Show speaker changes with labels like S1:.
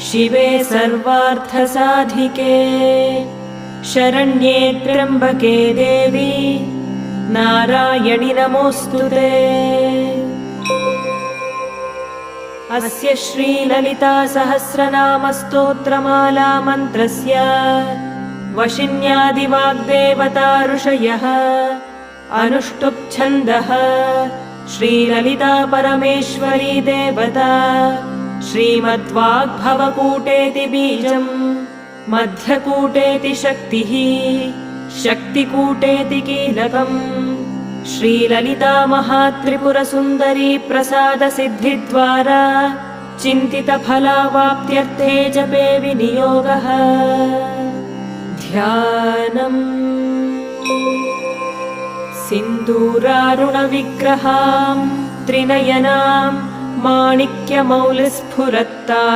S1: शिवे सर्वार्थसाधिके शरण्ये त्र्यम्बके देवी नारायणि नमोऽस्तुते। अस्य श्रीललिता सहस्रनाम स्तोत्रमाला मन्त्रस्य वशिन्यादिवाग्देवता ऋषयः अनुष्टुप् छन्दः श्रीललिता परमेश्वरी देवता श्रीमद्वाग्भवकूटेति बीजम् मध्यकूटेति शक्तिः शक्तिकूटेति कीलकम् श्रीललिता महात्रिपुरसुन्दरी प्रसादसिद्धिद्वारा चिन्तितफलावाप्त्यर्थे जपे विनियोगः। ध्यानम् सिन्दूरारुणविग्रहां त्रिनयनां माणिक्यमौलिस्फुरत्तारां